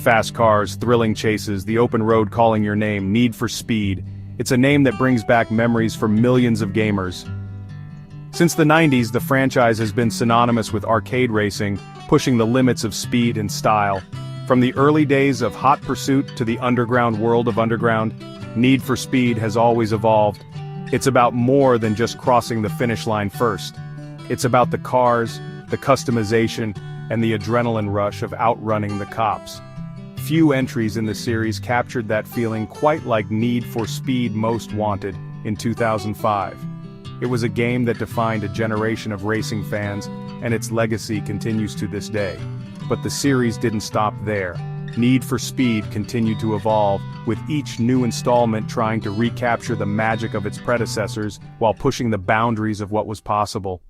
Fast cars, thrilling chases, the open road calling your name, Need for Speed. It's a name that brings back memories for millions of gamers. Since the 90s, the franchise has been synonymous with arcade racing, pushing the limits of speed and style. From the early days of Hot Pursuit to the underground world of Underground, Need for Speed has always evolved. It's about more than just crossing the finish line first. It's about the cars, the customization, and the adrenaline rush of outrunning the cops. Few entries in the series captured that feeling quite like Need for Speed Most Wanted in 2005. It was a game that defined a generation of racing fans, and its legacy continues to this day. But the series didn't stop there. Need for Speed continued to evolve, with each new installment trying to recapture the magic of its predecessors while pushing the boundaries of what was possible.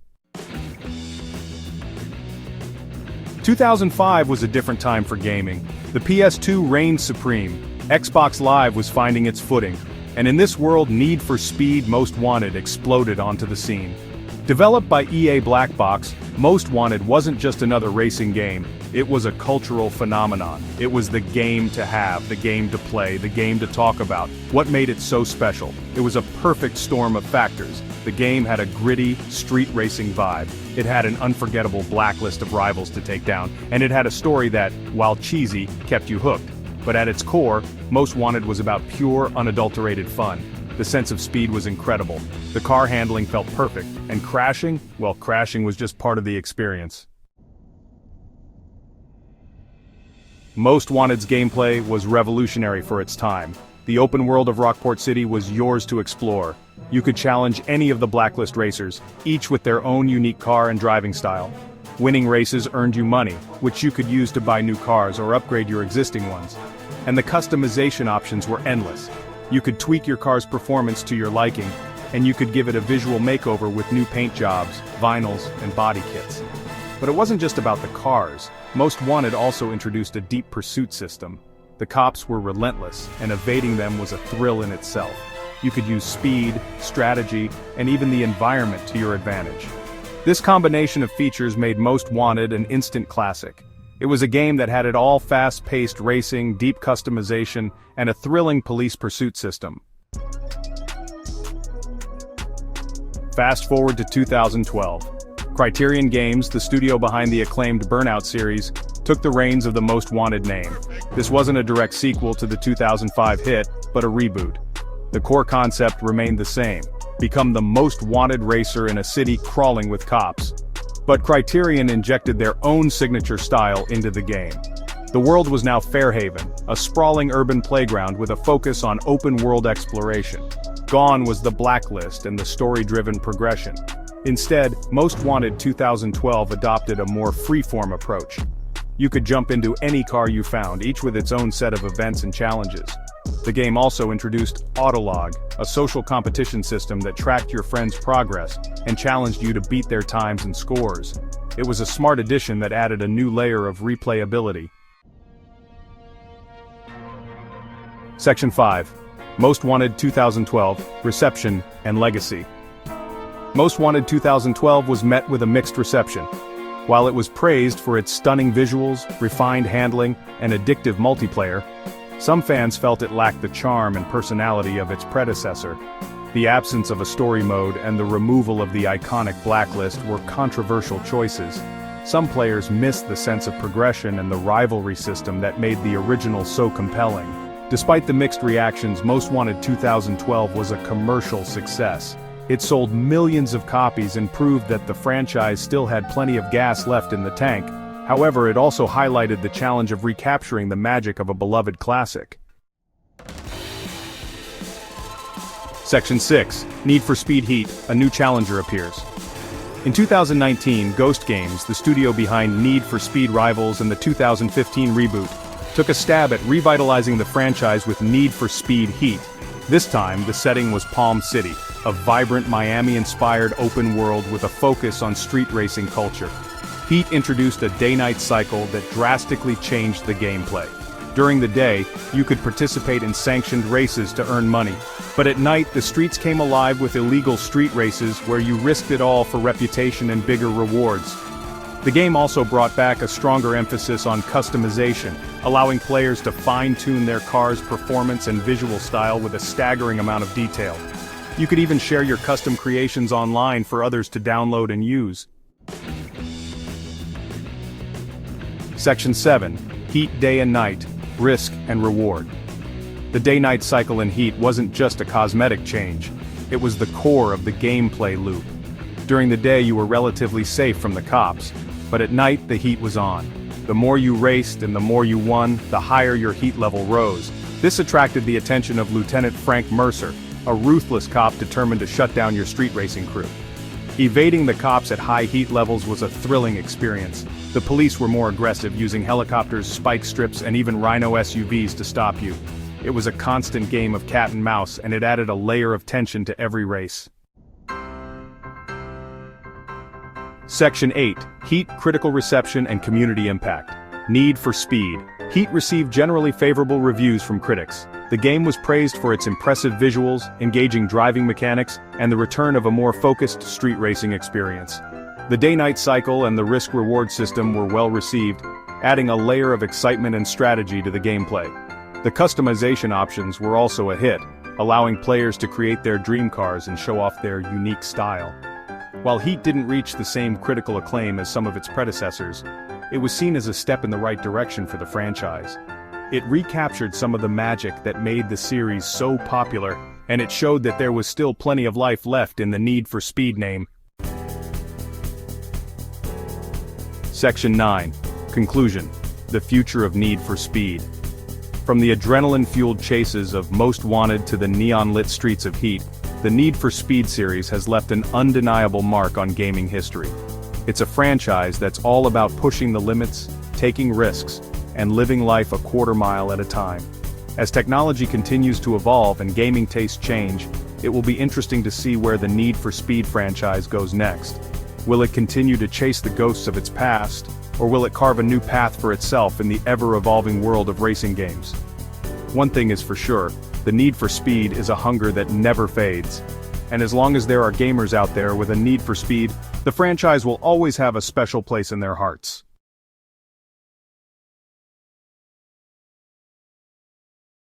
2005 was a different time for gaming. The PS2 reigned supreme, Xbox Live was finding its footing, and in this world Need for Speed Most Wanted exploded onto the scene. Developed by EA Black Box, Most Wanted wasn't just another racing game, it was a cultural phenomenon. It was the game to have, the game to play, the game to talk about. What made it so special? It was a perfect storm of factors. The game had a gritty, street racing vibe. It had an unforgettable blacklist of rivals to take down, and it had a story that, while cheesy, kept you hooked. But at its core, Most Wanted was about pure, unadulterated fun. The sense of speed was incredible. The car handling felt perfect, and crashing, well, crashing was just part of the experience. Most Wanted's gameplay was revolutionary for its time. The open world of Rockport City was yours to explore. You could challenge any of the Blacklist racers, each with their own unique car and driving style. Winning races earned you money, which you could use to buy new cars or upgrade your existing ones. And the customization options were endless. You could tweak your car's performance to your liking, and you could give it a visual makeover with new paint jobs, vinyls, and body kits. But it wasn't just about the cars. Most Wanted also introduced a deep pursuit system. The cops were relentless, and evading them was a thrill in itself. You could use speed, strategy, and even the environment to your advantage. This combination of features made Most Wanted an instant classic. It was a game that had it all: fast-paced racing, deep customization, and a thrilling police pursuit system. Fast forward to 2012. Criterion Games, the studio behind the acclaimed Burnout series, took the reins of the Most Wanted name. This wasn't a direct sequel to the 2005 hit, but a reboot. The core concept remained the same: become the most wanted racer in a city crawling with cops. But Criterion injected their own signature style into the game. The world was now Fairhaven, a sprawling urban playground with a focus on open-world exploration. Gone was the blacklist and the story-driven progression. Instead, Most Wanted 2012 adopted a more free-form approach. You could jump into any car you found, each with its own set of events and challenges. The game also introduced Autolog, a social competition system that tracked your friends' progress and challenged you to beat their times and scores. It was a smart addition that added a new layer of replayability. Section 5. Most Wanted 2012, Reception and Legacy. Most Wanted 2012 was met with a mixed reception. While it was praised for its stunning visuals, refined handling, and addictive multiplayer, some fans felt it lacked the charm and personality of its predecessor. The absence of a story mode and the removal of the iconic blacklist were controversial choices. Some players missed the sense of progression and the rivalry system that made the original so compelling. Despite the mixed reactions, Most Wanted 2012 was a commercial success. It sold millions of copies and proved that the franchise still had plenty of gas left in the tank. However, it also highlighted the challenge of recapturing the magic of a beloved classic. Section 6. Need for Speed Heat, a new challenger appears. In 2019, Ghost Games, the studio behind Need for Speed Rivals and the 2015 reboot, took a stab at revitalizing the franchise with Need for Speed Heat. This time, the setting was Palm City, a vibrant Miami-inspired open world with a focus on street racing culture. Heat introduced a day-night cycle that drastically changed the gameplay. During the day, you could participate in sanctioned races to earn money. But at night, the streets came alive with illegal street races where you risked it all for reputation and bigger rewards. The game also brought back a stronger emphasis on customization, allowing players to fine-tune their car's performance and visual style with a staggering amount of detail. You could even share your custom creations online for others to download and use. Section 7. Heat Day and Night, Risk and Reward. The day-night cycle in Heat wasn't just a cosmetic change, it was the core of the gameplay loop. During the day you were relatively safe from the cops, but at night the heat was on. The more you raced and the more you won, the higher your heat level rose. This attracted the attention of Lieutenant Frank Mercer, a ruthless cop determined to shut down your street racing crew. Evading the cops at high heat levels was a thrilling experience. The police were more aggressive, using helicopters, spike strips, and even Rhino SUVs to stop you. It was a constant game of cat and mouse, and it added a layer of tension to every race. Section 8. Heat Critical Reception and Community Impact. Need for Speed. Heat received generally favorable reviews from critics. The game was praised for its impressive visuals, engaging driving mechanics, and the return of a more focused street racing experience. The day-night cycle and the risk-reward system were well received, adding a layer of excitement and strategy to the gameplay. The customization options were also a hit, allowing players to create their dream cars and show off their unique style. While Heat didn't reach the same critical acclaim as some of its predecessors, it was seen as a step in the right direction for the franchise. It recaptured some of the magic that made the series so popular, and it showed that there was still plenty of life left in the Need for Speed name. Section 9. Conclusion. The future of Need for Speed. From the adrenaline-fueled chases of Most Wanted to the neon-lit streets of Heat, the Need for Speed series has left an undeniable mark on gaming history. It's a franchise that's all about pushing the limits, taking risks, and living life a quarter mile at a time. As technology continues to evolve and gaming tastes change, it will be interesting to see where the Need for Speed franchise goes next. Will it continue to chase the ghosts of its past, or will it carve a new path for itself in the ever-evolving world of racing games? One thing is for sure, the Need for Speed is a hunger that never fades. And as long as there are gamers out there with a need for speed, the franchise will always have a special place in their hearts.